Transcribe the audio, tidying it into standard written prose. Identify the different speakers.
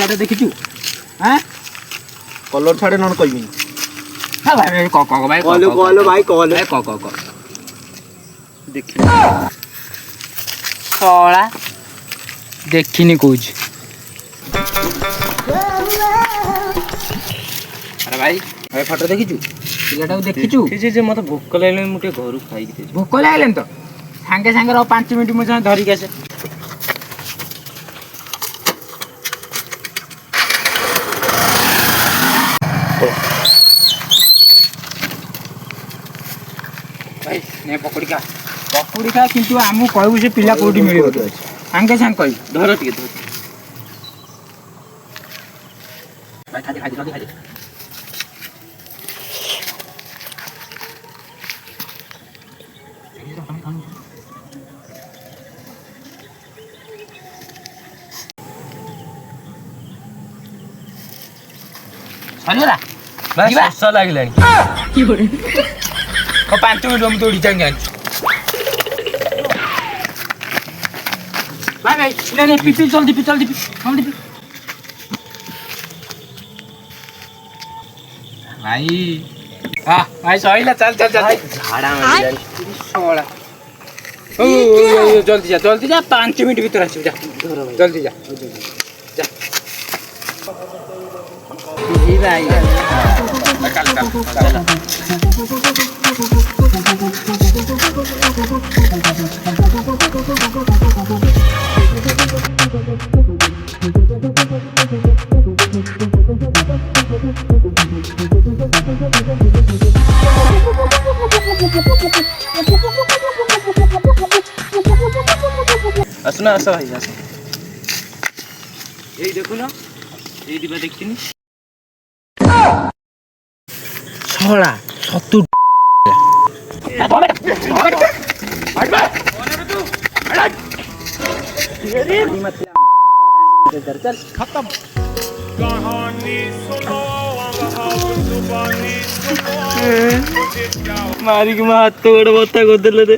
Speaker 1: Photo ଦେଖିଛୁ? ହାଁ
Speaker 2: colour ଛାଡେ ନହେଲେ କହିବିନି।
Speaker 1: ହଁ ଭାଇ ଭାଇ କହ ଭାଇ
Speaker 2: କହିଲୁ ଭାଇ କହିଲୁ।
Speaker 1: କହ ଦେଖିନି ଶଳା ଦେଖିନି କହୁଛି। ଆରେ ଭାଇ ଭାଇ ଫଟୋ ଦେଖିଛୁ? ପିଲାଟାକୁ ଦେଖିଛୁ?
Speaker 2: ଯେ ମତେ ଭୋକ ଲାଗିଲାଣି, ମୁଁ ଟିକେ ଘରକୁ ଖାଇକି ଦେବି।
Speaker 1: ଭୋକ ଲାଗିଲାନି ତ ସାଙ୍ଗେ ସାଙ୍ଗେ ରହ 5 ମିନିଟ୍ ମୋ ସାଙ୍ଗେ ଧରିକି ଆସେ। ଭାଇ ନେ ପକୁଡ଼ି ଖା କିନ୍ତୁ ଆମକୁ କହିବୁ ସେ ପିଲା କୋଉଠି ମିଳିବ। ସାଙ୍ଗେ ସାଙ୍ଗେ କହିବୁ।
Speaker 2: ଧର ଟିକେ ଧର।
Speaker 1: ଭାଇ ଖାଇ ସରିଗଲା
Speaker 2: ଭାଇ ଶୋଷ ଲାଗିଲାଣି।
Speaker 1: 5 ମିନିଟ୍ ମୁଁ ଦୌଡ଼ି ଯାଇକି ଆଣିଛି। ଭାଇ ନେ ପିପି ଜଲ୍ଦି ଭାଇ ଭାଇ ସଇଲା ଚାଲ
Speaker 2: ଝାଡା ମାରିଲାଣି।
Speaker 1: ଶଳା ଜଲ୍ଦି ଯା 5 ମିନିଟ୍ ଭିତରେ ଆସିବୁ। ଯା ଜଲ୍ଦି ଯା
Speaker 2: ଆସୁନା ଆସ ଭାଇ ଆସ। ଏଇ ଦେଖୁନ ଏଇଠି ବା ଦେଖିନି।
Speaker 1: ଶଳା ସତୁ ଖତମ।
Speaker 2: ମାରିକି ମୋ ହାତ ଗୋଡ଼ ବତା କରିଦେଲେ ରେ।